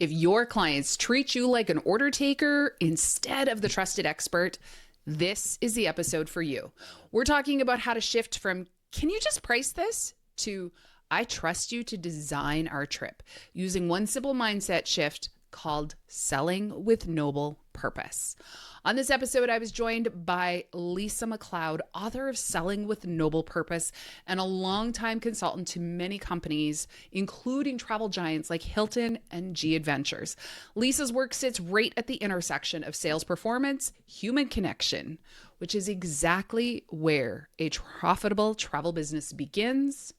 If your clients treat you like an order taker instead of the trusted expert, this is the episode for you. We're talking about how to shift from, can you just price this, to I trust you to design our trip, using one simple mindset shift called selling with noble purpose. On this episode, I was joined by Lisa McLeod, author of Selling with Noble Purpose, and a longtime consultant to many companies, including travel giants like Hilton and G Adventures. Lisa's work sits right at the intersection of sales performance, human connection, which is exactly where a profitable travel business begins.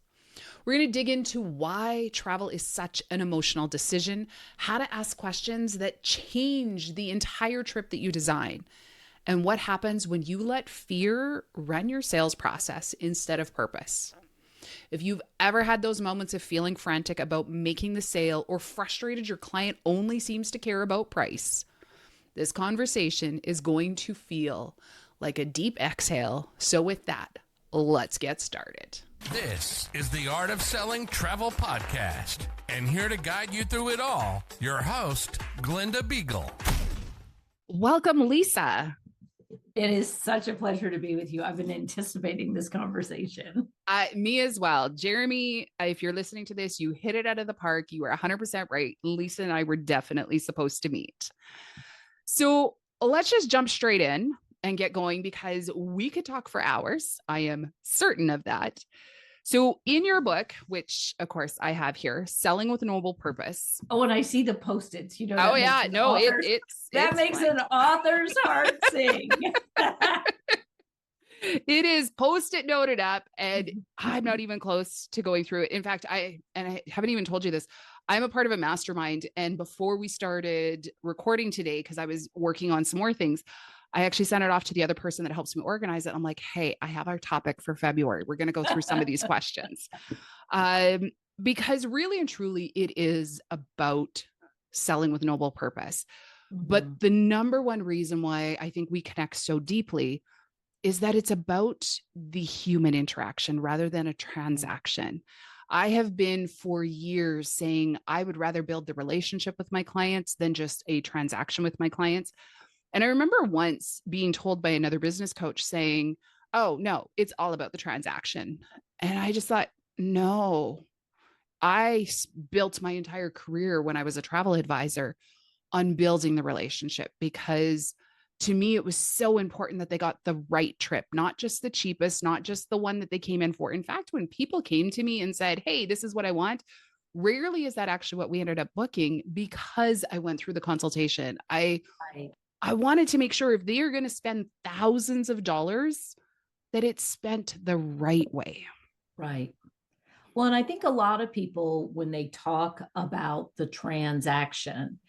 We're going to dig into why travel is such an emotional decision, how to ask questions that change the entire trip that you design, and what happens when you let fear run your sales process instead of purpose. If you've ever had those moments of feeling frantic about making the sale or frustrated your client only seems to care about price, this conversation is going to feel like a deep exhale. So with that, let's get started. This is the Art of Selling Travel Podcast, and here to guide you through it all, your host, Glenda Beagle. Welcome, Lisa. It is such a pleasure to be with you. I've been anticipating this conversation. Me as well. Jeremy, if you're listening to this, you hit it out of the park. You were 100% right. Lisa and I were definitely supposed to meet. So let's just jump straight in and get going, because we could talk for hours. I am certain of that. So in your book, which of course I have here, Selling with a Noble Purpose. Oh, and I see the Post-its, you know. Oh yeah, no, that makes fun. an author's heart sing. It is Post-it noted up, and I'm not even close to going through it. In fact, I haven't even told you this. I'm a part of a mastermind, and before we started recording today, because I was working on some more things, I actually sent it off to the other person that helps me organize it. I'm like, hey, I have our topic for February. We're going to go through some of these questions. Because really and truly, it is about selling with noble purpose. Mm-hmm. But the number one reason why I think we connect so deeply is that it's about the human interaction rather than a transaction. I have been for years saying I would rather build the relationship with my clients than just a transaction with my clients. And I remember once being told by another business coach saying, oh, no, it's all about the transaction. And I just thought, no, I built my entire career when I was a travel advisor on building the relationship, because to me, it was so important that they got the right trip, not just the cheapest, not just the one that they came in for. In fact, when people came to me and said, hey, this is what I want, rarely is that actually what we ended up booking, because I went through the consultation. I wanted to make sure if they are going to spend thousands of dollars, that it's spent the right way. Right. Well, and I think a lot of people, when they talk about the transaction,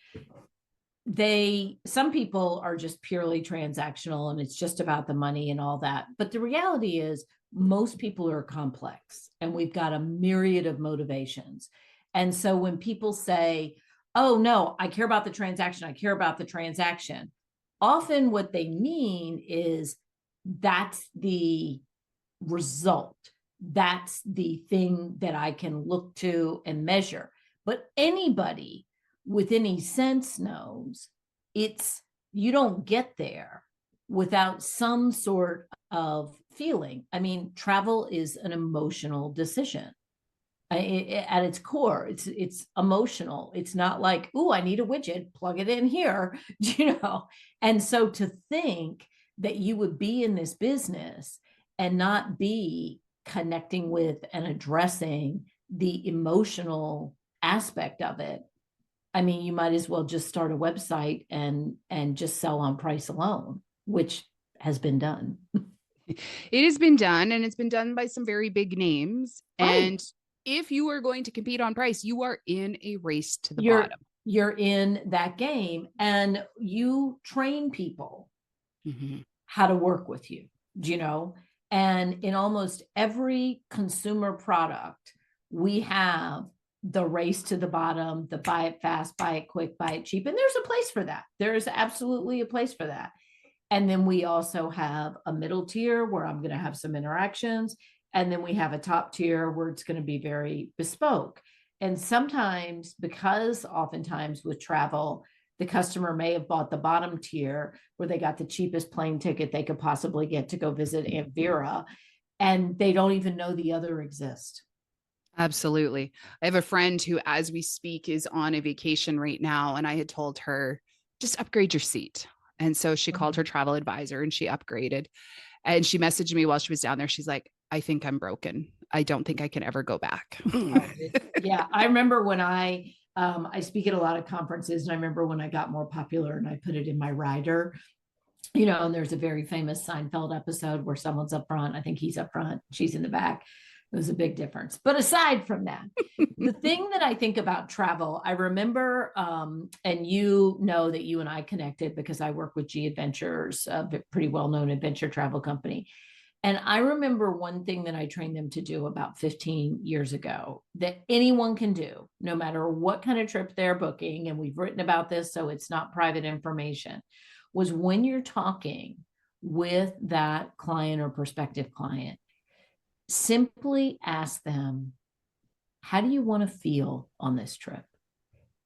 some people are just purely transactional and it's just about the money and all that. But the reality is most people are complex and we've got a myriad of motivations. And so when people say, oh, no, I care about the transaction, I care about the transaction, often what they mean is that's the result. That's the thing that I can look to and measure. But anybody with any sense knows you don't get there without some sort of feeling. I mean, travel is an emotional decision. At its core, it's emotional. It's not like, oh, I need a widget, plug it in here, And so to think that you would be in this business and not be connecting with and addressing the emotional aspect of it, I mean, you might as well just start a website and just sell on price alone, which has been done. It has been done, and it's been done by some very big names. Right. And if you are going to compete on price, you are in a race to the bottom. You're in that game, and you train people how to work with you, and in almost every consumer product, we have the race to the bottom, the buy it fast, buy it quick, buy it cheap. And there's a place for that. There is absolutely a place for that. And then we also have a middle tier where I'm going to have some interactions. And then we have a top tier where it's going to be very bespoke. And sometimes, because oftentimes with travel, the customer may have bought the bottom tier where they got the cheapest plane ticket they could possibly get to go visit Aunt Vera, and they don't even know the other exist. Absolutely. I have a friend who, as we speak, is on a vacation right now. And I had told her, just upgrade your seat. And so she called her travel advisor and she upgraded. And she messaged me while she was down there. She's like, I think I'm broken. I don't think I can ever go back. Yeah. I remember when I speak at a lot of conferences, and I remember when I got more popular and I put it in my rider, and there's a very famous Seinfeld episode where someone's up front. I think he's up front, she's in the back. It was a big difference. But aside from that, the thing that I think about travel, I remember, and you know that you and I connected because I work with G Adventures, a pretty well-known adventure travel company. And I remember one thing that I trained them to do about 15 years ago that anyone can do, no matter what kind of trip they're booking, and we've written about this, so it's not private information, was when you're talking with that client or prospective client, simply ask them, how do you want to feel on this trip?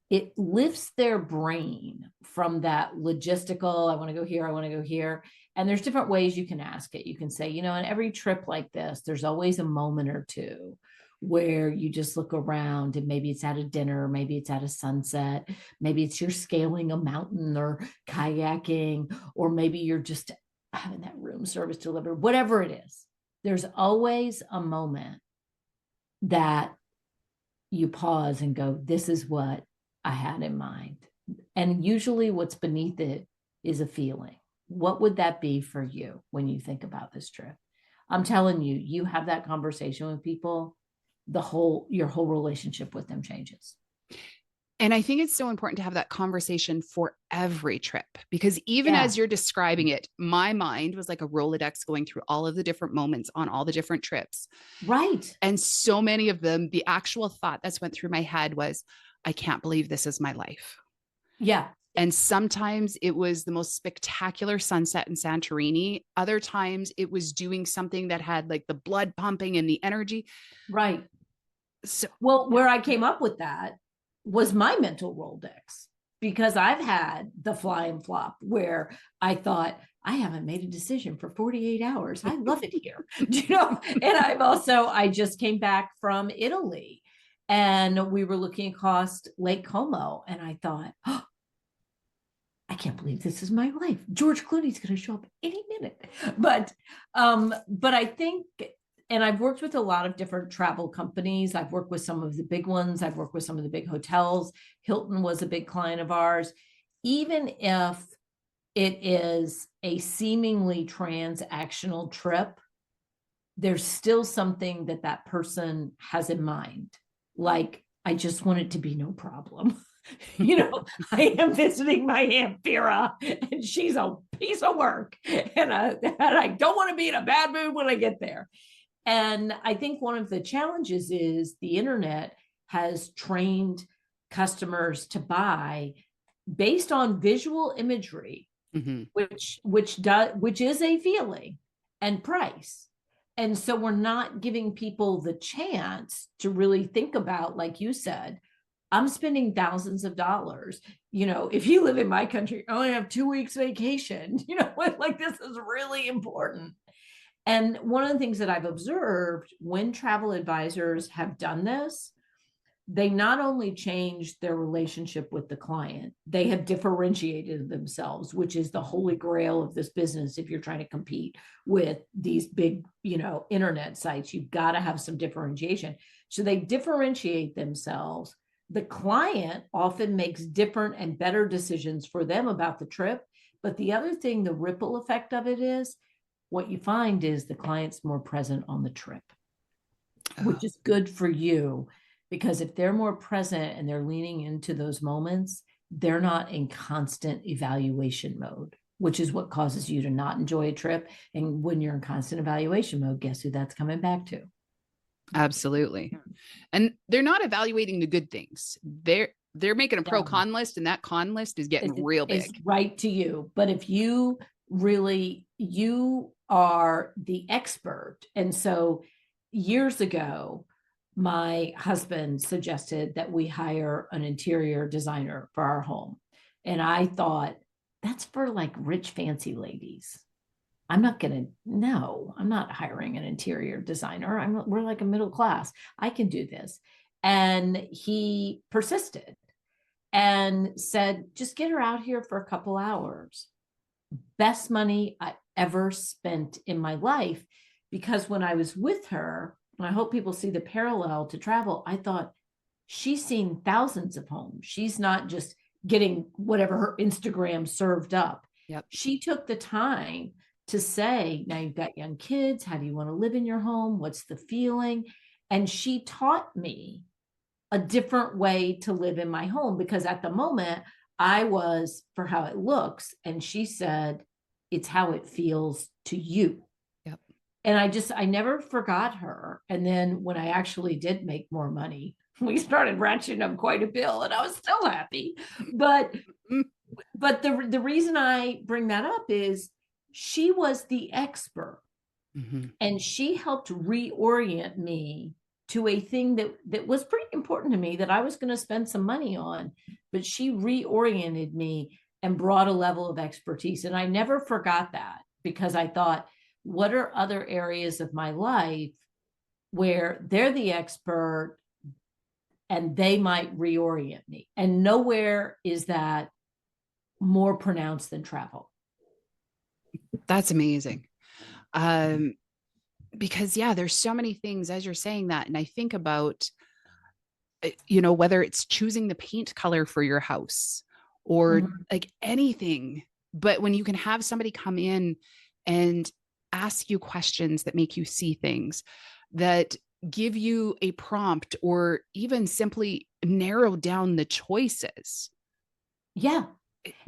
It lifts their brain from that logistical, I want to go here, I want to go here. And there's different ways you can ask it. You can say, on every trip like this, there's always a moment or two where you just look around, and maybe it's at a dinner, maybe it's at a sunset, maybe it's you're scaling a mountain or kayaking, or maybe you're just having that room service delivered, whatever it is. There's always a moment that you pause and go, this is what I had in mind. And usually what's beneath it is a feeling. What would that be for you when you think about this trip? I'm telling you, you have that conversation with people, your whole relationship with them changes. And I think it's so important to have that conversation for every trip, because even as you're describing it, my mind was like a Rolodex going through all of the different moments on all the different trips. Right. And so many of them, the actual thought that's went through my head was, I can't believe this is my life. Yeah. And sometimes it was the most spectacular sunset in Santorini. Other times it was doing something that had like the blood pumping and the energy. Right. So, where I came up with that was my mental Rolodex, because I've had the fly and flop where I thought, I haven't made a decision for 48 hours. I love it here. And I just came back from Italy, and we were looking across Lake Como, and I thought, oh, I can't believe this is my life. George Clooney's going to show up any minute. But I think, and I've worked with a lot of different travel companies. I've worked with some of the big ones. I've worked with some of the big hotels. Hilton was a big client of ours. Even if it is a seemingly transactional trip, there's still something that person has in mind. Like, I just want it to be no problem. I am visiting my Aunt Vera, and she's a piece of work. And I don't want to be in a bad mood when I get there. And I think one of the challenges is the internet has trained customers to buy based on visual imagery, which is a feeling, and price. And so we're not giving people the chance to really think about, like you said, I'm spending thousands of dollars. If you live in my country, I only have 2 weeks vacation, like this is really important. And one of the things that I've observed when travel advisors have done this, they not only changed their relationship with the client, they have differentiated themselves, which is the holy grail of this business. If you're trying to compete with these big, internet sites, you've got to have some differentiation. So they differentiate themselves. The client often makes different and better decisions for them about the trip. But the other thing, the ripple effect of it is, what you find is the client's more present on the trip, which is good for you, because if they're more present and they're leaning into those moments, they're not in constant evaluation mode, which is what causes you to not enjoy a trip. And when you're in constant evaluation mode, guess who that's coming back to? Absolutely. And they're not evaluating the good things. They're making a pro-con list, and that con list is getting real big. It's right to you. But if you are the expert. And so years ago, my husband suggested that we hire an interior designer for our home. And I thought, that's for like rich, fancy ladies. I'm not hiring an interior designer. We're like a middle class. I can do this. And he persisted and said, just get her out here for a couple hours. Best money I ever spent in my life, because when I was with her, and I hope people see the parallel to travel, I thought, she's seen thousands of homes. She's not just getting whatever her Instagram served up. Yep. She took the time to say, now you've got young kids. How do you want to live in your home? What's the feeling? And she taught me a different way to live in my home, because at the moment I was for how it looks. And she said, it's how it feels to you. Yep. And I never forgot her. And then when I actually did make more money, we started ratcheting up quite a bill, and I was still happy. But the reason I bring that up is she was the expert, and she helped reorient me to a thing that was pretty important to me that I was going to spend some money on, but she reoriented me and brought a level of expertise. And I never forgot that, because I thought, what are other areas of my life where they're the expert and they might reorient me? And nowhere is that more pronounced than travel. That's amazing. Because there's so many things as you're saying that. And I think about, whether it's choosing the paint color for your house or like anything, but when you can have somebody come in and ask you questions that make you see things, that give you a prompt, or even simply narrow down the choices. Yeah.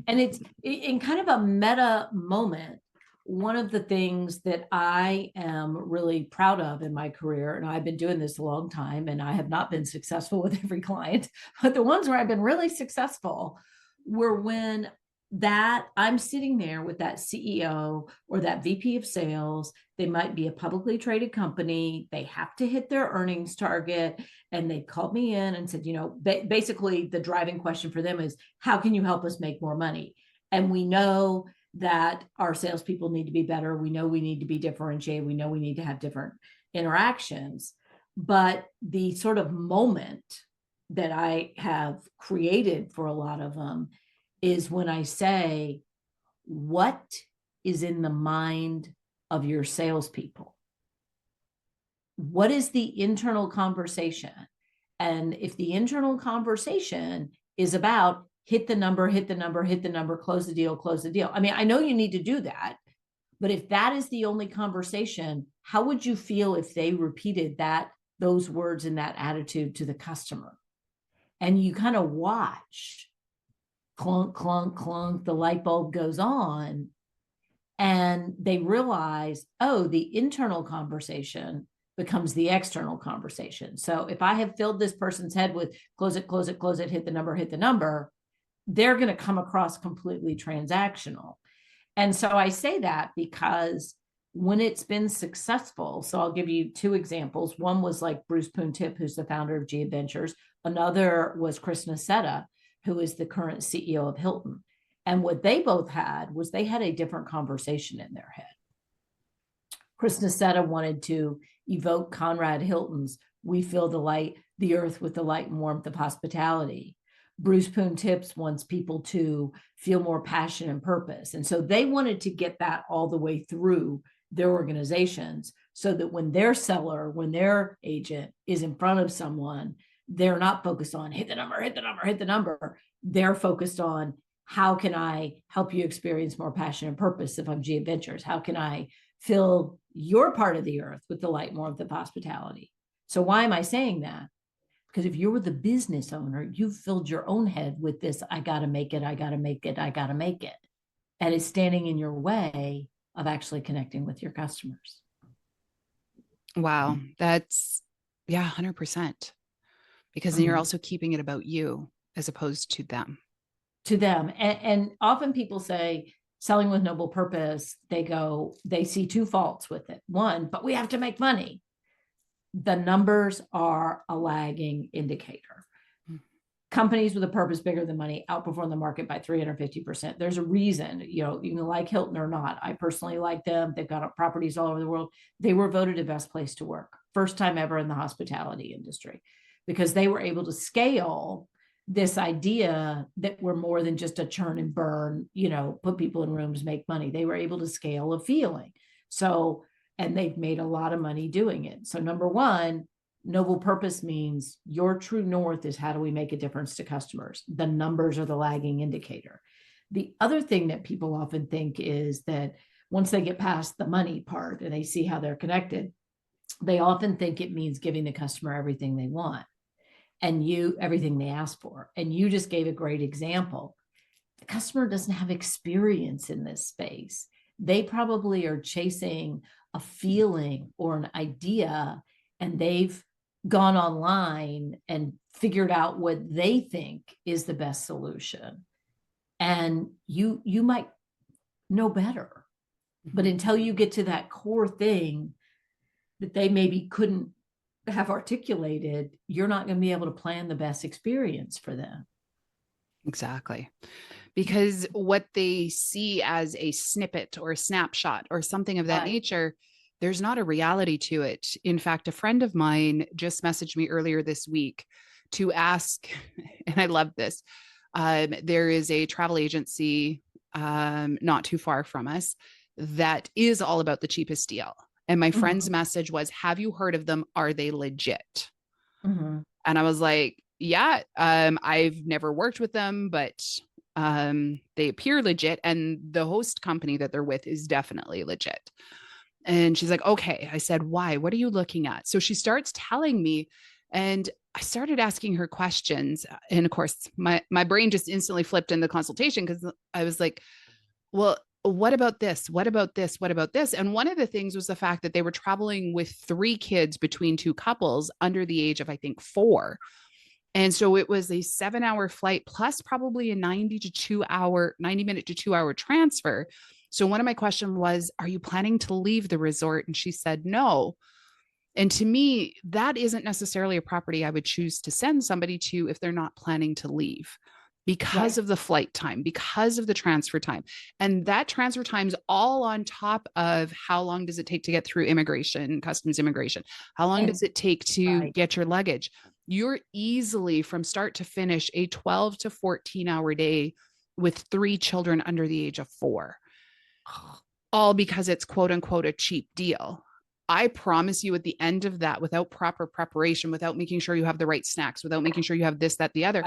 And it's in kind of a meta moment. One of the things that I am really proud of in my career, and I've been doing this a long time, and I have not been successful with every client, but the ones where I've been really successful were when I'm sitting there with that CEO or that VP of sales. They might be a publicly traded company. They have to hit their earnings target. And they called me in and said, basically the driving question for them is, how can you help us make more money? And we know that our salespeople need to be better. We know we need to be differentiated. We know we need to have different interactions. But the sort of moment that I have created for a lot of them is when I say, what is in the mind of your salespeople? What is the internal conversation? And if the internal conversation is about hit the number, close the deal. I mean, I know you need to do that, but if that is the only conversation, how would you feel if they repeated those words and that attitude to the customer? And you kind of watch, clunk, clunk, clunk, the light bulb goes on, and they realize, oh, the internal conversation becomes the external conversation. So if I have filled this person's head with close it, hit the number, they're going to come across completely transactional. And so I say that because when it's been successful, so I'll give you two examples. One was like Bruce Poon-Tip, who's the founder of G Adventures. Another was Chris Nassetta, who is the current CEO of Hilton. And what they both had was they had a different conversation in their head. Chris Nassetta wanted to evoke Conrad Hilton's, we fill the earth with the light and warmth of hospitality. Bruce Poon-Tip wants people to feel more passion and purpose. And so they wanted to get that all the way through their organizations so that when their seller, when their agent is in front of someone, they're not focused on hit the number. They're focused on, how can I help you experience more passion and purpose if I'm G Adventures? How can I fill your part of the earth with the light and warmth of hospitality? So why am I saying that? Because if you were the business owner, you've filled your own head with this, I got to make it. And it's standing in your way of actually connecting with your customers. Wow. That's 100%. Because then you're also keeping it about you as opposed to them. And often people say selling with noble purpose, they see two faults with it. One, but we have to make money. the numbers are a lagging indicator. Companies with a purpose bigger than money outperform the market by 350%. There's a reason, you can like Hilton or not. I personally like them. They've got properties all over the world. They were voted the best place to work, first time ever in the hospitality industry, because they were able to scale this idea that we're more than just a churn and burn, put people in rooms, make money. They were able to scale a feeling. So, and they've made a lot of money doing it. So number one, noble purpose means your true north is how do we make a difference to customers? The numbers are the lagging indicator. The other thing that people often think is that once they get past the money part and they see how they're connected, they often think it means giving the customer everything they want and everything they ask for. And you just gave a great example. The customer doesn't have experience in this space. They probably are chasing a feeling or an idea, and they've gone online and figured out what they think is the best solution. And you might know better, but until you get to that core thing that they maybe couldn't have articulated, you're not going to be able to plan the best experience for them. Exactly. Because what they see as a snippet or a snapshot or something of that nature, there's not a reality to it. In fact, a friend of mine just messaged me earlier this week to ask, and I love this. There is a travel agency not too far from us that is all about the cheapest deal. And my friend's message was, have you heard of them? Are they legit? And I was like, yeah, I've never worked with them, but they appear legit. And the host company that they're with is definitely legit. And she's like, okay. I said, why? What are you looking at? So she starts telling me, and I started asking her questions. And of course, my brain just instantly flipped in the consultation because I was like, well, what about this? What about this? What about this? And one of the things was the fact that they were traveling with 3 kids between 2 couples under the age of, I think, 4. And so it was a 7-hour flight plus probably a 90 minute to 2 hour transfer. So one of my questions was, are you planning to leave the resort? And she said, no. And to me, that isn't necessarily a property I would choose to send somebody to if they're not planning to leave because of the flight time, because of the transfer time. And that transfer time's all on top of how long does it take to get through immigration, customs immigration? How long does it take to get your luggage? You're easily from start to finish a 12 to 14 hour day with 3 children under the age of 4, all because it's quote unquote a cheap deal. I promise you at the end of that, without proper preparation, without making sure you have the right snacks, without making sure you have this, that, the other,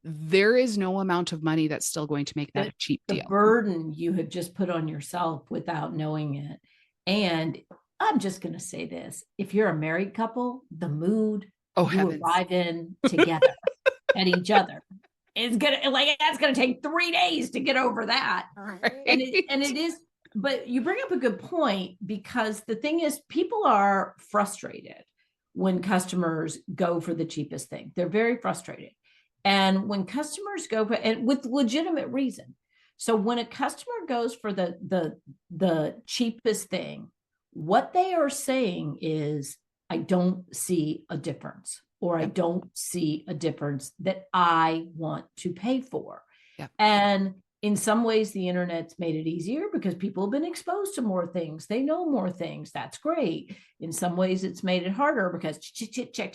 there is no amount of money that's still going to make that a cheap deal. The burden you have just put on yourself without knowing it. And I'm just going to say this. If you're a married couple, the mood you arrive in together at each other is that's going to take 3 days to get over that. Right. And it is, but you bring up a good point, because the thing is, people are frustrated when customers go for the cheapest thing. They're very frustrated. And when customers go and with legitimate reason. So when a customer goes for the cheapest thing, what they are saying is, I don't see a difference, or I don't see a difference that I want to pay for. Yep. And in some ways, the internet's made it easier because people have been exposed to more things. They know more things. That's great. In some ways, it's made it harder because check.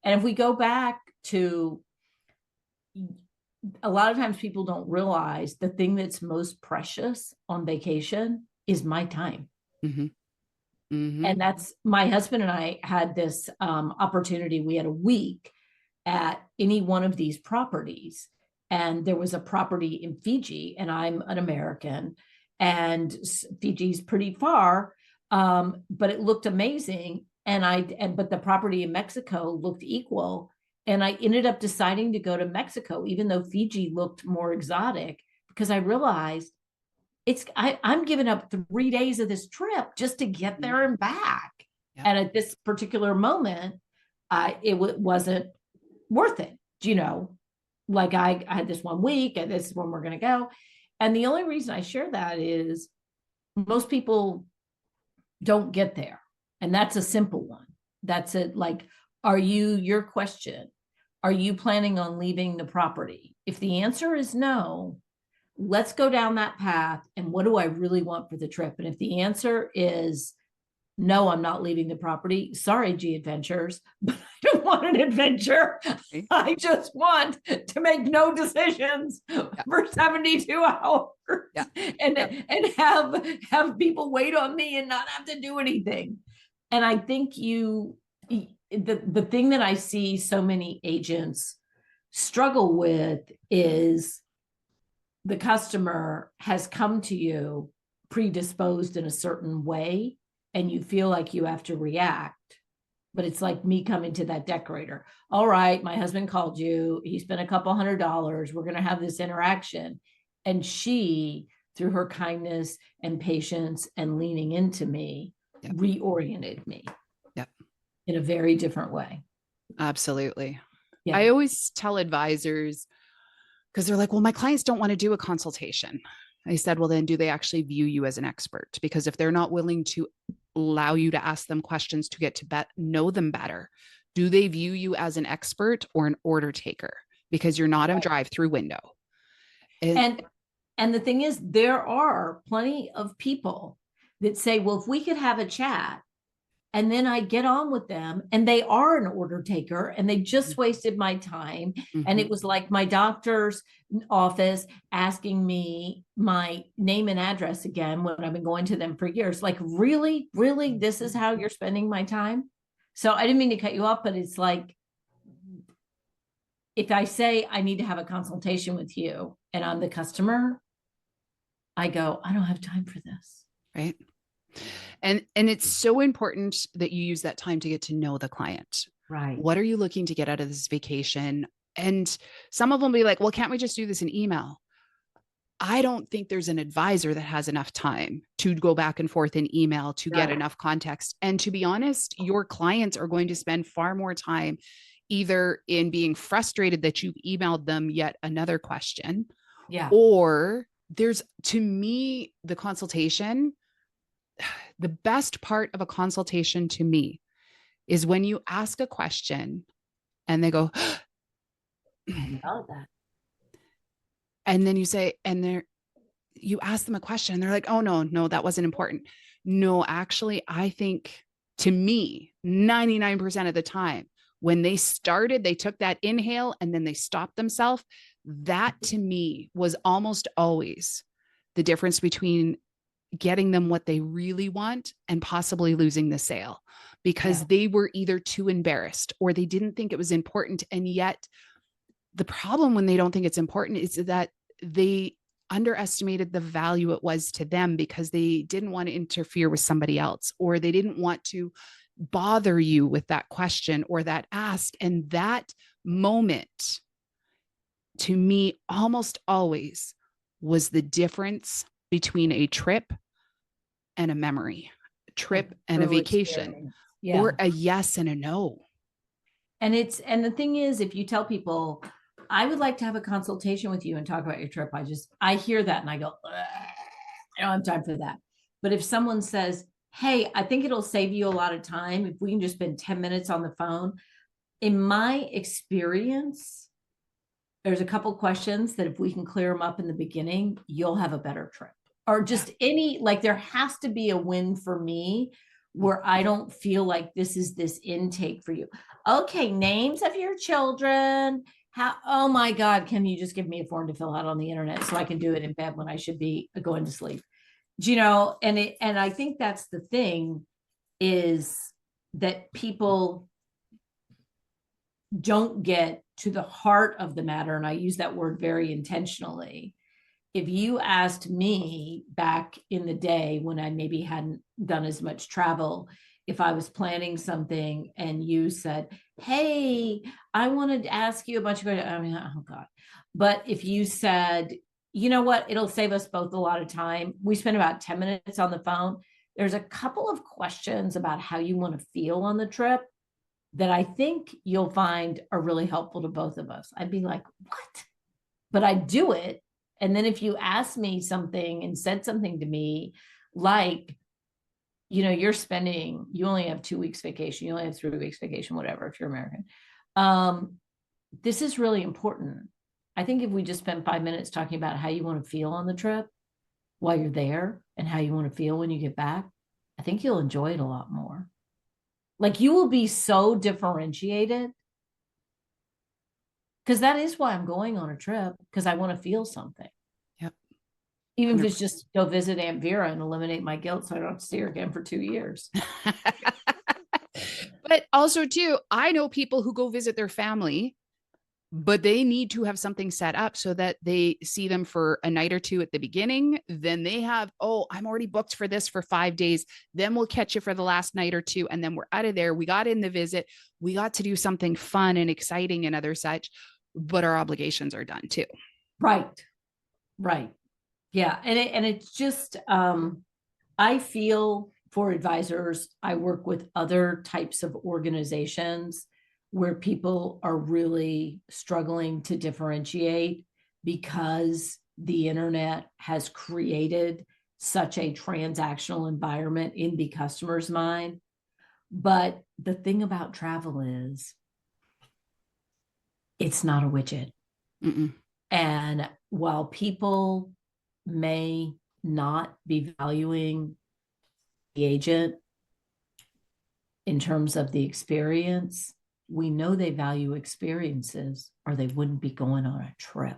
And if we go back to, a lot of times people don't realize the thing that's most precious on vacation is my time. And that's, my husband and I had this opportunity. We had a week at any one of these properties, and there was a property in Fiji, and I'm an American, and Fiji's pretty far, but it looked amazing. But the property in Mexico looked equal. And I ended up deciding to go to Mexico, even though Fiji looked more exotic, because I realized I'm giving up 3 days of this trip just to get there and back. Yep. And at this particular moment, it wasn't worth it. Like I had this 1 week, and this is when we're going to go. And the only reason I share that is most people don't get there. And that's a simple one. That's it. Like, your question, are you planning on leaving the property? If the answer is no, let's go down that path. And what do I really want for the trip? And if the answer is no, I'm not leaving the property. Sorry, G Adventures, but I don't want an adventure. Right. I just want to make no decisions for 72 hours and have people wait on me and not have to do anything. And I think the thing that I see so many agents struggle with is the customer has come to you predisposed in a certain way, and you feel like you have to react. But it's like me coming to that decorator. All right, my husband called you. He spent a couple $100. We're going to have this interaction. And she, through her kindness and patience and leaning into me, reoriented me in a very different way. Absolutely. Yeah. I always tell advisors, because they're like, well, my clients don't want to do a consultation. I said, well, then do they actually view you as an expert? Because if they're not willing to allow you to ask them questions to get to know them better, do they view you as an expert or an order taker? Because you're not a drive-through window. And the thing is, there are plenty of people that say, well, if we could have a chat, and then I get on with them and they are an order taker and they just wasted my time. Mm-hmm. And it was like my doctor's office asking me my name and address again when I've been going to them for years. Like, really, this is how you're spending my time? So I didn't mean to cut you off, but it's like, if I say I need to have a consultation with you and I'm the customer, I go, I don't have time for this. Right. And it's so important that you use that time to get to know the client. Right. What are you looking to get out of this vacation? And some of them will be like, well, can't we just do this in email? I don't think there's an advisor that has enough time to go back and forth in email to get enough context. And to be honest, your clients are going to spend far more time either in being frustrated that you've emailed them yet another question, or there's, to me, the consultation, the best part of a consultation to me is when you ask a question and they go, I know that. And then you say, you ask them a question and they're like, oh, no, that wasn't important. No, actually, I think, to me, 99% of the time, when they started, they took that inhale and then they stopped themselves. That, to me, was almost always the difference between getting them what they really want and possibly losing the sale, because they were either too embarrassed or they didn't think it was important. And yet the problem when they don't think it's important is that they underestimated the value it was to them because they didn't want to interfere with somebody else, or they didn't want to bother you with that question or that ask. And that moment, to me, almost always was the difference between a trip and a memory, a trip and a vacation, or a yes and a no. And the thing is, if you tell people, I would like to have a consultation with you and talk about your trip, I hear that and I go, I don't have time for that. But if someone says, hey, I think it'll save you a lot of time if we can just spend 10 minutes on the phone. In my experience, there's a couple questions that if we can clear them up in the beginning, you'll have a better trip. Or just there has to be a win for me where I don't feel like this is this intake for you. Okay, names of your children. Oh my God, can you just give me a form to fill out on the internet so I can do it in bed when I should be going to sleep? And I think that's the thing, is that people don't get to the heart of the matter. And I use that word very intentionally. If you asked me back in the day when I maybe hadn't done as much travel, if I was planning something and you said, hey, I wanted to ask you a bunch of questions, I mean, oh God. But if you said, you know what, it'll save us both a lot of time. We spend about 10 minutes on the phone. There's a couple of questions about how you want to feel on the trip that I think you'll find are really helpful to both of us. I'd be like, what? But I'd do it. And then if you asked me something and said something to me like, you only have 2 weeks vacation, you only have 3 weeks vacation, whatever, if you're American. This is really important. I think if we just spend 5 minutes talking about how you want to feel on the trip while you're there and how you want to feel when you get back, I think you'll enjoy it a lot more. Like, you will be so differentiated, because that is why I'm going on a trip, because I want to feel something. Yep. Even if it's just go visit Aunt Vera and eliminate my guilt so I don't have to see her again for 2 years. But also too, I know people who go visit their family, but they need to have something set up so that they see them for a night or two at the beginning. Then they have, oh, I'm already booked for this for 5 days. Then we'll catch you for the last night or two. And then we're out of there. We got in the visit. We got to do something fun and exciting and other such, but our obligations are done too. Right. Right. Yeah. And it's just, I feel for advisors, I work with other types of organizations where people are really struggling to differentiate because the internet has created such a transactional environment in the customer's mind. But the thing about travel is it's not a widget. Mm-mm. And while people may not be valuing the agent in terms of the experience, we know they value experiences or they wouldn't be going on a trip.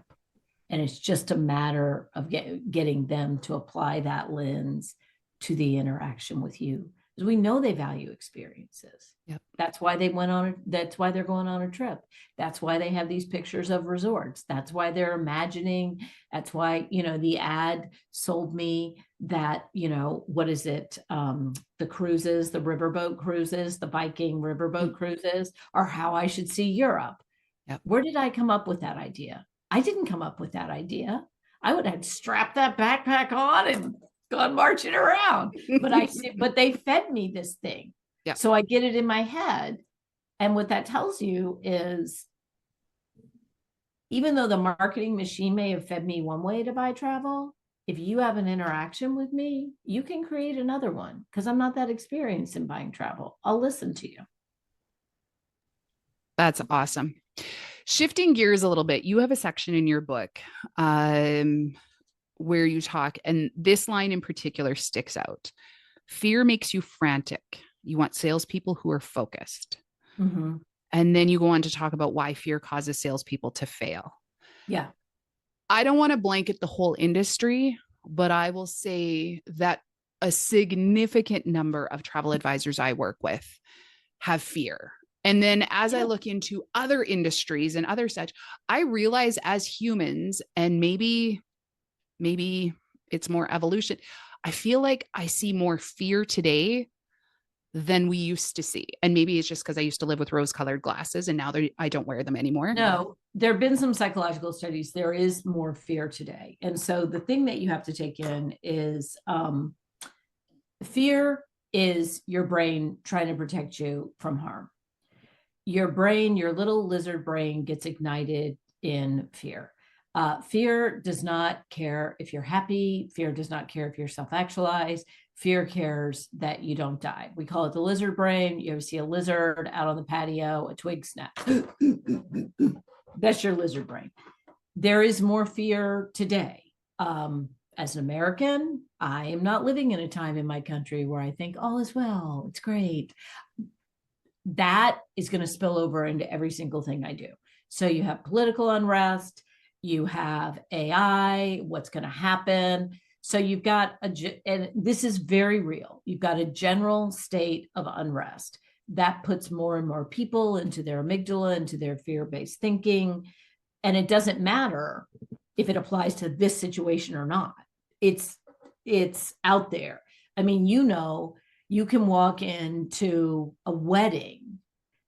And it's just a matter of getting them to apply that lens to the interaction with you. Because we know they value experiences. Yep. That's why they're going on a trip. That's why they have these pictures of resorts. That's why they're imagining. That's why, the ad sold me that, what is it? The cruises, the riverboat cruises, the Viking riverboat cruises are how I should see Europe. Yep. Where did I come up with that idea? I didn't come up with that idea. I would have strapped that backpack on and gone marching around. But they fed me this thing. Yeah. So I get it in my head. And what that tells you is, even though the marketing machine may have fed me one way to buy travel, if you have an interaction with me, you can create another one, because I'm not that experienced in buying travel. I'll listen to you. That's awesome. Shifting gears a little bit, you have a section in your book where you talk, and this line in particular sticks out. Fear makes you frantic. You want salespeople who are focused. Mm-hmm. And then you go on to talk about why fear causes salespeople to fail. Yeah. I don't want to blanket the whole industry, but I will say that a significant number of travel advisors I work with have fear. And then as I look into other industries and other such, I realize as humans, and maybe it's more evolution, I feel like I see more fear today than we used to see. And maybe it's just because I used to live with rose-colored glasses and now I don't wear them anymore. No, there have been some psychological studies. There is more fear today. And so the thing that you have to take in is fear is your brain trying to protect you from harm. Your brain, your little lizard brain, gets ignited in fear. Fear does not care if you're happy. Fear does not care if you're self-actualized. Fear cares that you don't die. We call it the lizard brain. You ever see a lizard out on the patio, a twig snap? That's your lizard brain. There is more fear today. As an American, I am not living in a time in my country where I think all is well, it's great. That is going to spill over into every single thing I do. So you have political unrest, you have AI, what's going to happen. So you've got and this is very real. You've got a general state of unrest that puts more and more people into their amygdala, into their fear-based thinking. And it doesn't matter if it applies to this situation or not. It's out there. I mean, you can walk into a wedding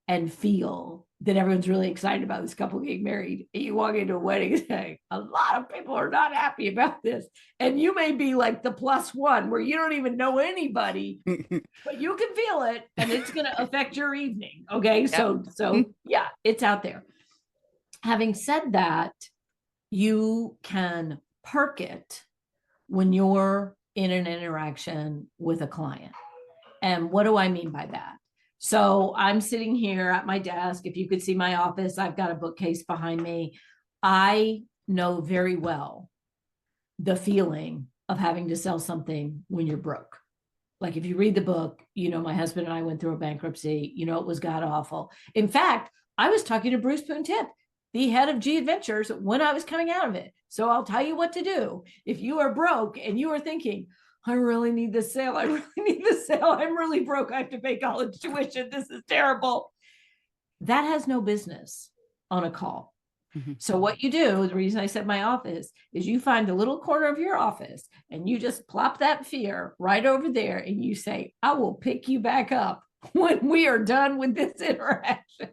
and feel that everyone's really excited about this couple getting married. And you walk into a wedding and say, a lot of people are not happy about this. And you may be like the plus one where you don't even know anybody, but you can feel it and it's going to affect your evening. Okay. Yep. So yeah, it's out there. Having said that, you can park it when you're in an interaction with a client. And what do I mean by that? So I'm sitting here at my desk. If you could see my office, I've got a bookcase behind me. I know very well the feeling of having to sell something when you're broke. Like if you read the book, my husband and I went through a bankruptcy, it was god awful. In fact, I was talking to Bruce Poon-Tip, the head of G Adventures, when I was coming out of it. So I'll tell you what to do. If you are broke and you are thinking, I really need this sale. I really need this sale. I'm really broke. I have to pay college tuition. This is terrible. That has no business on a call. Mm-hmm. So what you do, the reason I said my office, is you find a little corner of your office and you just plop that fear right over there and you say, I will pick you back up when we are done with this interaction.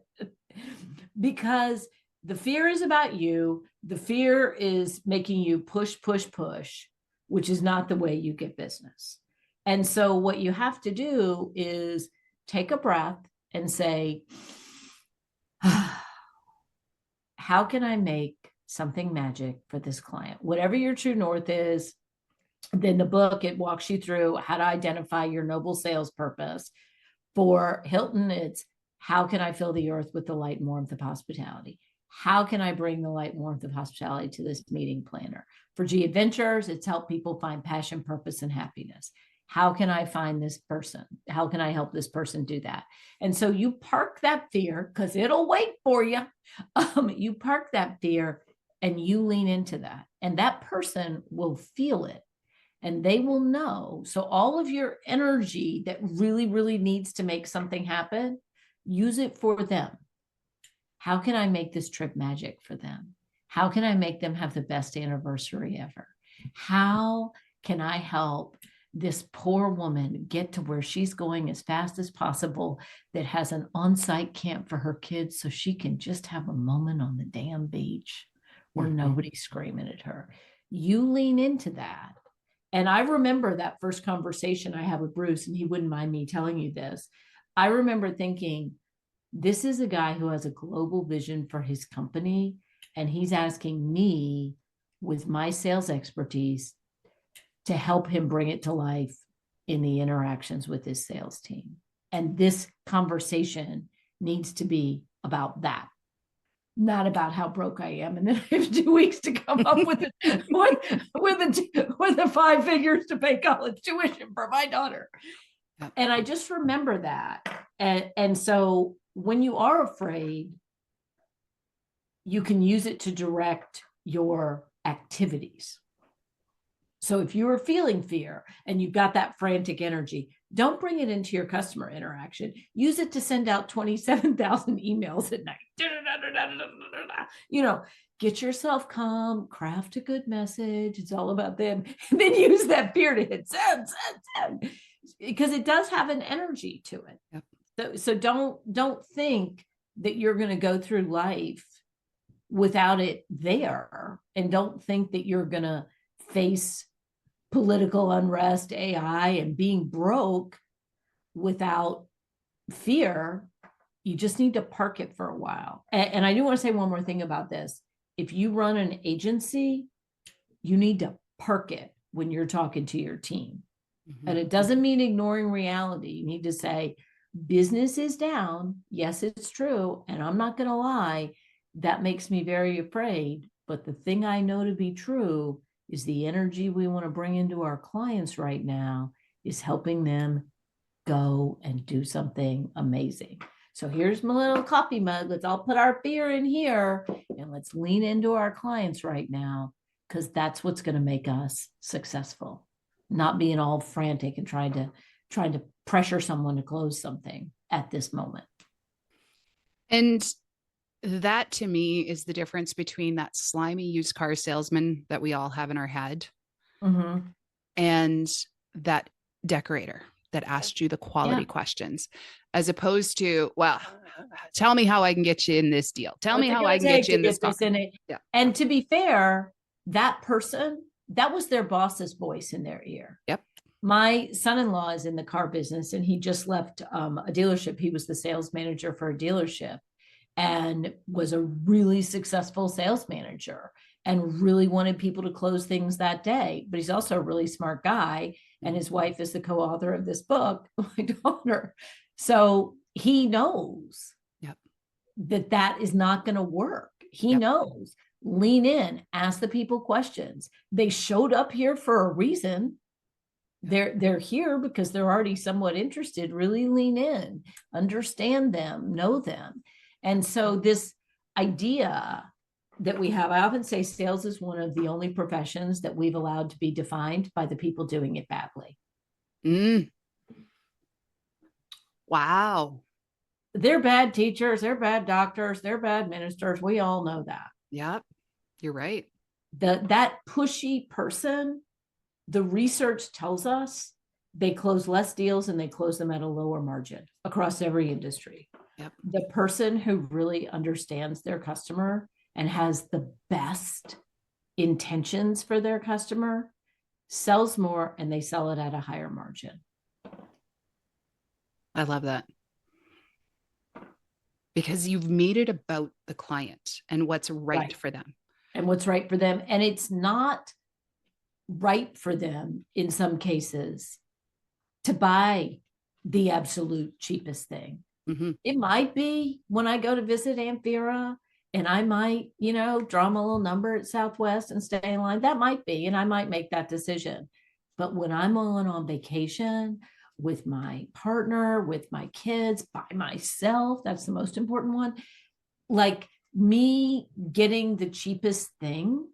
Because the fear is about you. The fear is making you push, which is not the way you get business. And so what you have to do is take a breath and say, how can I make something magic for this client? Whatever your true north is, then the book, it walks you through how to identify your noble sales purpose. For Hilton, it's how can I fill the earth with the light and warmth of hospitality? How can I bring the light and warmth of hospitality to this meeting planner? For G Adventures, it's help people find passion, purpose, and happiness. How can I find this person? How can I help this person do that? And so you park that fear because it'll wait for you. You park that fear and you lean into that. And that person will feel it and they will know. So all of your energy that really, really needs to make something happen, use it for them. How can I make this trip magic for them? How can I make them have the best anniversary ever? How can I help this poor woman get to where she's going as fast as possible, that has an on-site camp for her kids so she can just have a moment on the damn beach where nobody's screaming at her? You lean into that. And I remember that first conversation I had with Bruce, and he wouldn't mind me telling you this. I remember thinking, this is a guy who has a global vision for his company, and he's asking me with my sales expertise to help him bring it to life in the interactions with his sales team. And this conversation needs to be about that, not about how broke I am. And then I have 2 weeks to come up with the 5 figures to pay college tuition for my daughter. And I just remember that. And so when you are afraid, you can use it to direct your activities. So if you are feeling fear and you've got that frantic energy, don't bring it into your customer interaction. Use it to send out 27,000 emails at night. Get yourself calm, craft a good message. It's all about them. And then use that fear to hit send, because it does have an energy to it. Yep. So don't think that you're going to go through life without it there. And don't think that you're going to face political unrest, AI, and being broke without fear. You just need to park it for a while. And I do want to say one more thing about this. If you run an agency, you need to park it when you're talking to your team. Mm-hmm. And it doesn't mean ignoring reality. You need to say, business is down. Yes, it's true. And I'm not going to lie. That makes me very afraid. But the thing I know to be true is the energy we want to bring into our clients right now is helping them go and do something amazing. So here's my little coffee mug. Let's all put our fear in here and let's lean into our clients right now, because that's what's going to make us successful. Not being all frantic and trying to pressure someone to close something at this moment. And that to me is the difference between that slimy used car salesman that we all have in our head and that decorator that asked you the quality questions, as opposed to, well, tell me how I can get you in this deal. Tell me how I can get you in this in it. Yeah. And to be fair, that person, that was their boss's voice in their ear. Yep. My son-in-law is in the car business and he just left a dealership. He was the sales manager for a dealership and was a really successful sales manager. and really wanted people to close things that day. But he's also a really smart guy. And his wife is the co-author of this book, my daughter. So he knows that is not going to work. He knows. Lean in, ask the people questions. They showed up here for a reason. They're here because they're already somewhat interested. Really lean in, understand them, know them. And so this idea that we have, I often say sales is one of the only professions that we've allowed to be defined by the people doing it badly. Wow. They're bad teachers, they're bad doctors, they're bad ministers. We all know that. Yep. You're right. That pushy person, the research tells us they close less deals and they close them at a lower margin across every industry. Yep. The person who really understands their customer and has the best intentions for their customer sells more, and they sell it at a higher margin. I love that. Because you've made it about the client and what's right for them. And what's right for them. And it's not right for them in some cases to buy the absolute cheapest thing. Mm-hmm. It might be when I go to visit Aunt Vera and I might, draw my little number at Southwest and stay in line. That might be, and I might make that decision. But when I'm on vacation with my partner, with my kids, by myself, that's the most important one. Like, me getting the cheapest thing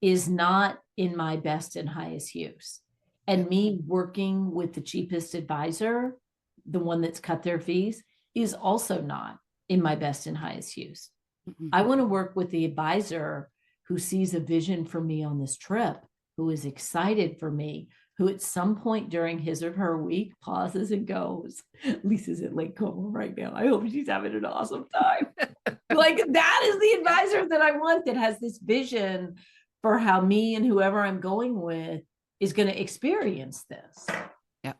is not in my best and highest use. And me working with the cheapest advisor, the one that's cut their fees, is also not in my best and highest use. Mm-hmm. I want to work with the advisor who sees a vision for me on this trip, who is excited for me, who at some point during his or her week pauses and goes, Lisa's at Lake Como right now. I hope she's having an awesome time. Like, that is the advisor that I want, that has this vision for how me and whoever I'm going with is going to experience this. Yeah.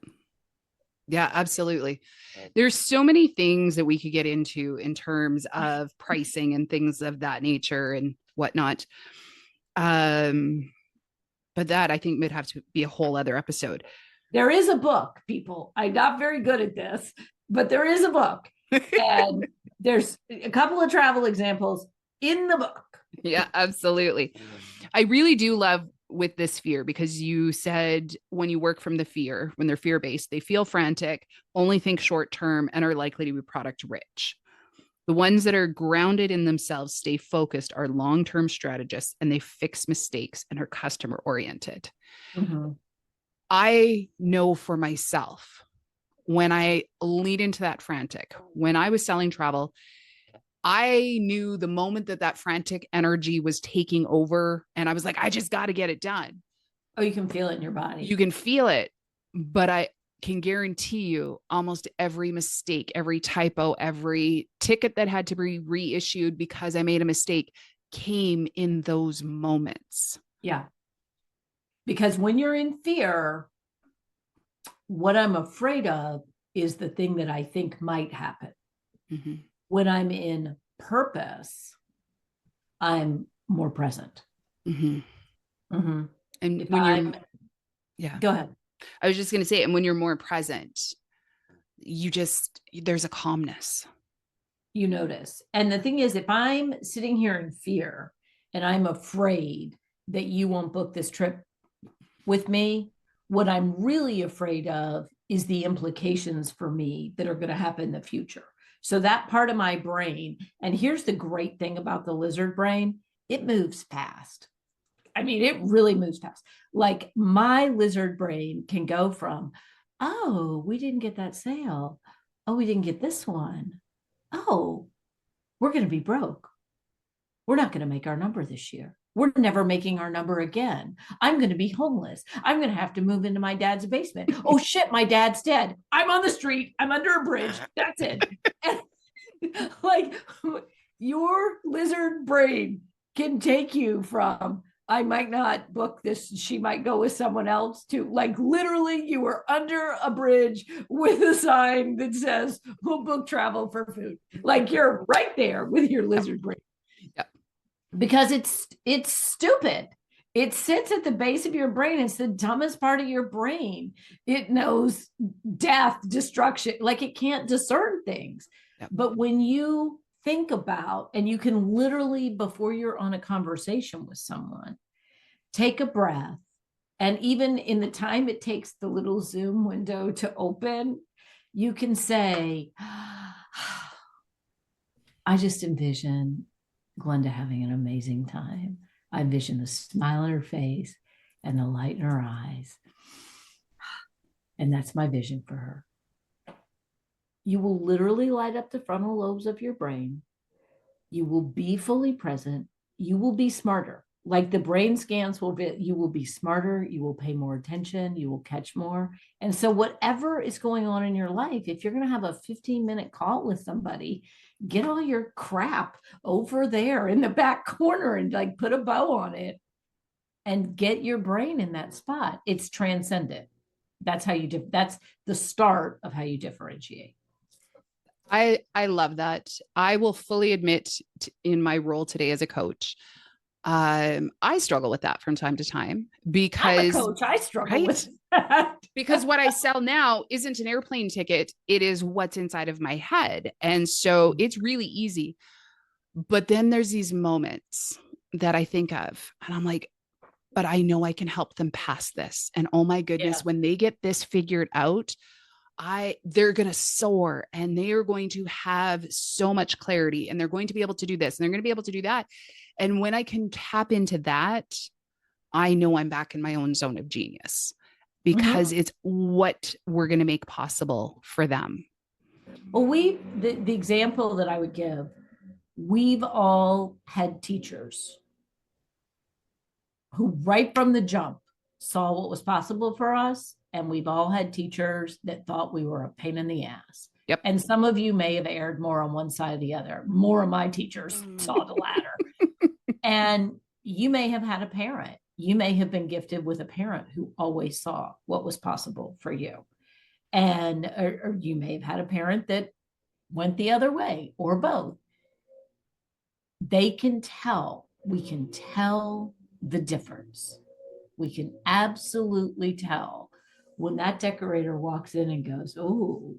Yeah, absolutely. There's so many things that we could get into in terms of pricing and things of that nature and whatnot. But that, I think, would have to be a whole other episode. There is a book, people. I'm not very good at this, but there is a book. And there's a couple of travel examples in the book. Yeah, absolutely. I really do love with this fear, because you said when you work from the fear, when they're fear-based, they feel frantic, only think short-term, and are likely to be product rich. The ones that are grounded in themselves, stay focused, are long-term strategists, and they fix mistakes and are customer oriented. Mm-hmm. I know for myself, when I lead into that frantic, when I was selling travel, I knew the moment that frantic energy was taking over, and I was like, I just got to get it done. Oh, you can feel it in your body. You can feel it, but I can guarantee you almost every mistake, every typo, every ticket that had to be reissued because I made a mistake came in those moments. Yeah. Because when you're in fear, what I'm afraid of is the thing that I think might happen. Mm-hmm. When I'm in purpose, I'm more present. Mm-hmm. Mm-hmm. And when go ahead. I was just going to say, and when you're more present, there's a calmness. You notice. And the thing is, if I'm sitting here in fear and I'm afraid that you won't book this trip with me, what I'm really afraid of is the implications for me that are going to happen in the future. So that part of my brain, and here's the great thing about the lizard brain, it moves fast. I mean, it really moves fast. Like, my lizard brain can go from, oh, we didn't get that sale. Oh, we didn't get this one. Oh, we're going to be broke. We're not going to make our number this year. We're never making our number again. I'm going to be homeless. I'm going to have to move into my dad's basement. Oh shit, my dad's dead. I'm on the street. I'm under a bridge. That's it. And, like, your lizard brain can take you from, I might not book this, she might go with someone else, to, like, literally you are under a bridge with a sign that says, we'll book travel for food. Like, you're right there with your lizard brain. Yep. because it's stupid. It sits at the base of your brain. It's the dumbest part of your brain. It knows death, destruction, like it can't discern things. Yep. But when you think about, and you can literally, before you're on a conversation with someone, take a breath. And even in the time it takes the little Zoom window to open, you can say, I just envision Glenda having an amazing time. I envision the smile on her face and the light in her eyes. And that's my vision for her. You will literally light up the frontal lobes of your brain. You will be fully present. You will be smarter. Like the brain scans will be, you will be smarter. You will pay more attention. You will catch more. And so whatever is going on in your life, if you're going to have a 15-minute call with somebody, get all your crap over there in the back corner and like put a bow on it and get your brain in that spot. It's transcendent. That's how you that's the start of how you differentiate. I love that. I will fully admit in my role today as a coach, I struggle with that from time to time because I'm a coach, I struggle right? with that. Because what I sell now isn't an airplane ticket. It is what's inside of my head. And so it's really easy. But then there's these moments that I think of and I'm like, but I know I can help them pass this. And oh my goodness, when they get this figured out, they're going to soar and they are going to have so much clarity and they're going to be able to do this and they're going to be able to do that. And when I can tap into that, I know I'm back in my own zone of genius because it's what we're going to make possible for them. Well, the example that I would give, we've all had teachers who right from the jump saw what was possible for us. And we've all had teachers that thought we were a pain in the ass. Yep. And some of you may have erred more on one side or the other. More of my teachers saw the latter. And you may have had a parent. You may have been gifted with a parent who always saw what was possible for you. And or you may have had a parent that went the other way or both. They can tell. We can tell the difference. We can absolutely tell when that decorator walks in and goes, oh,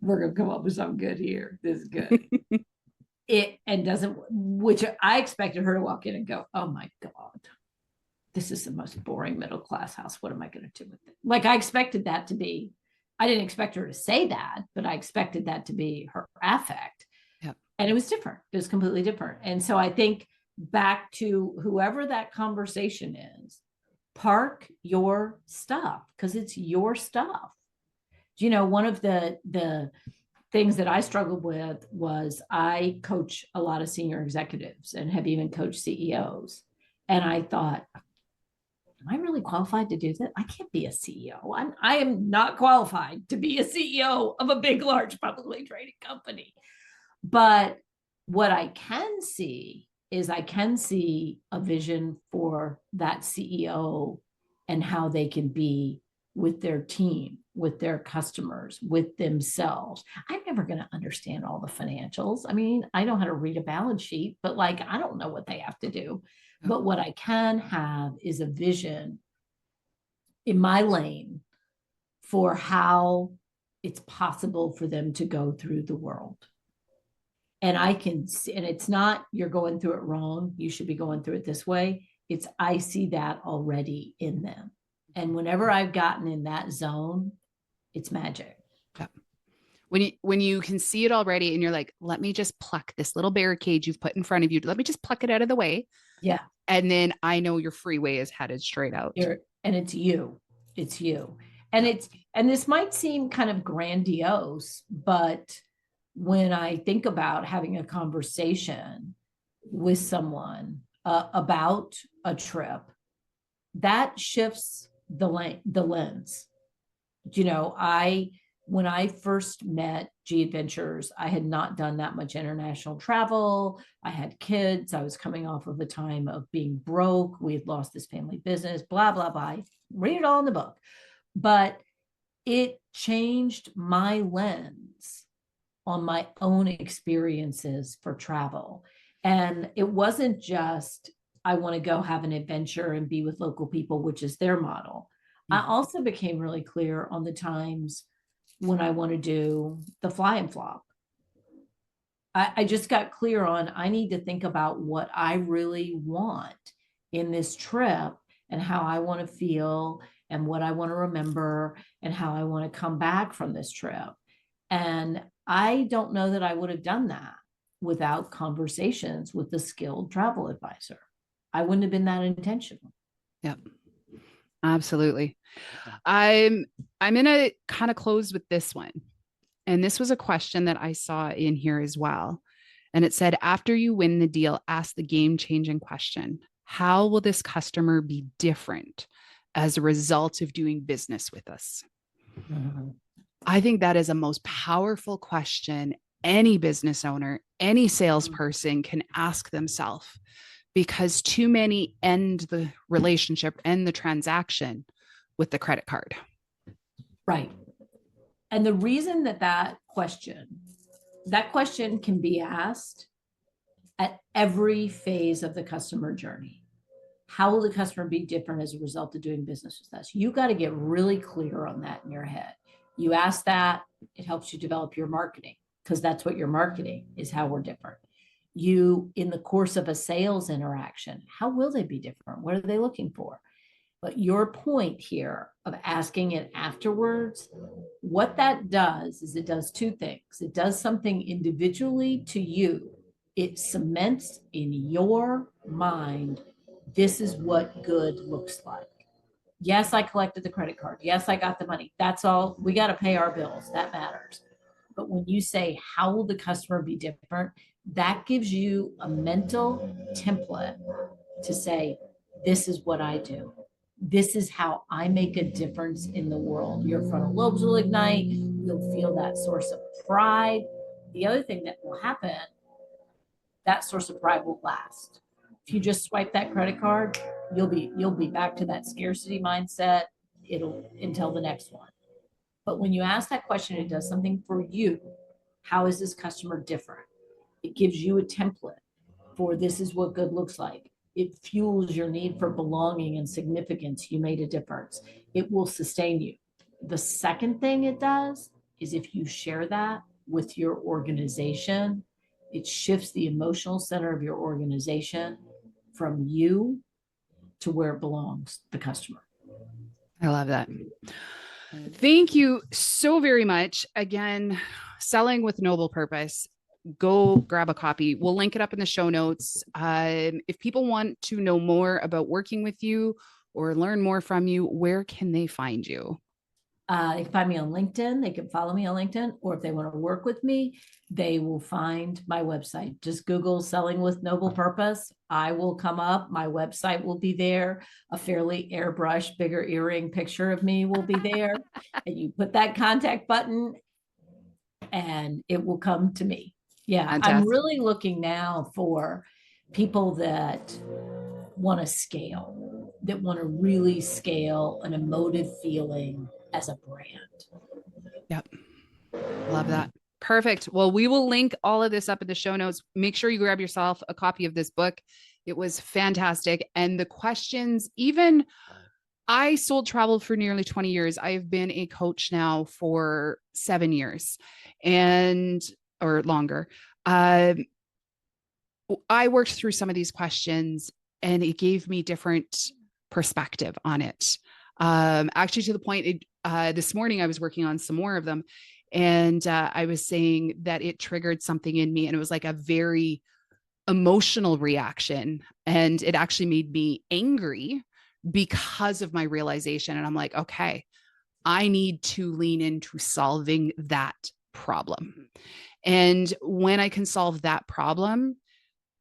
we're going to come up with something good here. This is good. And doesn't, which I expected her to walk in and go, oh my God, this is the most boring middle class house. What am I going to do with it? Like I expected that to be, I didn't expect her to say that, but I expected that to be her affect. Yep. And it was different. It was completely different. And so I think back to whoever that conversation is, park your stuff because it's your stuff. You know, one of the things that I struggled with was I coach a lot of senior executives and have even coached CEOs. And I thought, am I really qualified to do that? I can't be a CEO. I am not qualified to be a CEO of a big, large publicly traded company. But what I can see is I can see a vision for that CEO and how they can be with their team, with their customers, with themselves. I'm never going to understand all the financials. I mean, I know how to read a balance sheet, but like, I don't know what they have to do. But what I can have is a vision in my lane for how it's possible for them to go through the world. And I can see, and it's not, you're going through it wrong. You should be going through it this way. It's, I see that already in them. And whenever I've gotten in that zone, it's magic. Yeah. When you can see it already and you're like, let me just pluck this little barricade you've put in front of you. Let me just pluck it out of the way. Yeah. And then I know your freeway is headed straight out. And it's you. It's you. And and this might seem kind of grandiose, but when I think about having a conversation with someone about a trip, that shifts the lens. You know, when I first met G Adventures, I had not done that much international travel. I had kids. I was coming off of a time of being broke. We had lost this family business, blah, blah, blah. Read it all in the book. But it changed my lens on my own experiences for travel. And it wasn't just, I want to go have an adventure and be with local people, which is their model. I also became really clear on the times when I want to do the fly and flop. I just got clear on, I need to think about what I really want in this trip and how I want to feel and what I want to remember and how I want to come back from this trip. And I don't know that I would have done that without conversations with the skilled travel advisor. I wouldn't have been that intentional. Yep. Absolutely. I'm going to kind of close with this one. And this was a question that I saw in here as well. And it said, after you win the deal, ask the game-changing question. How will this customer be different as a result of doing business with us? Mm-hmm. I think that is a most powerful question any business owner, any salesperson can ask themselves, because too many end the relationship, end the transaction with the credit card. Right. And the reason that question can be asked at every phase of the customer journey. How will the customer be different as a result of doing business with us? You got to get really clear on that in your head. You ask that, it helps you develop your marketing, because that's what you're marketing, is how we're different. You, in the course of a sales interaction, how will they be different? What are they looking for? But your point here of asking it afterwards, what that does is it does two things. It does something individually to you. It cements in your mind, this is what good looks like. Yes, I collected the credit card. Yes, I got the money. That's all. We got to pay our bills. That matters. But when you say, how will the customer be different? That gives you a mental template to say, this is what I do. This is how I make a difference in the world. Your frontal lobes will ignite. You'll feel that source of pride. The other thing that will happen, that source of pride will last. If you just swipe that credit card, you'll be back to that scarcity mindset. It'll until the next one. But when you ask that question, it does something for you. How is this customer different? It gives you a template for this is what good looks like. It fuels your need for belonging and significance. You made a difference. It will sustain you. The second thing it does is if you share that with your organization, it shifts the emotional center of your organization from you to where it belongs, the customer. I love that. Thank you so very much. Again, Selling with Noble Purpose. Go grab a copy. We'll link it up in the show notes. If people want to know more about working with you or learn more from you, where can they find you? They can find me on LinkedIn. They can follow me on LinkedIn, or if they want to work with me, they will find my website. Just Google Selling with Noble Purpose. I will come up. My website will be there. A fairly airbrushed, bigger earring picture of me will be there. And you put that contact button and it will come to me. Yeah. Fantastic. I'm really looking now for people that want to scale, that want to really scale an emotive feeling as a brand. Yep. Love that. Perfect. Well, we will link all of this up in the show notes. Make sure you grab yourself a copy of this book. It was fantastic. And the questions, even I sold travel for nearly 20 years. I've been a coach now for 7 years or longer. I worked through some of these questions and it gave me different perspective on it. Actually, to the point, this morning I was working on some more of them, and I was saying that it triggered something in me, and it was like a very emotional reaction, and it actually made me angry because of my realization. And I'm like, okay, I need to lean into solving that problem. And when I can solve that problem,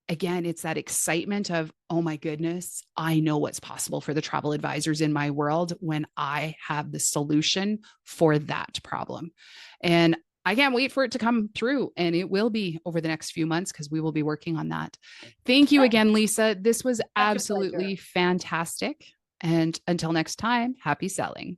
again, it's that excitement of, oh my goodness, I know what's possible for the travel advisors in my world when I have the solution for that problem. And I can't wait for it to come through, and it will be over the next few months because we will be working on that. Thank you again, Lisa. This was absolutely fantastic. And until next time, happy selling.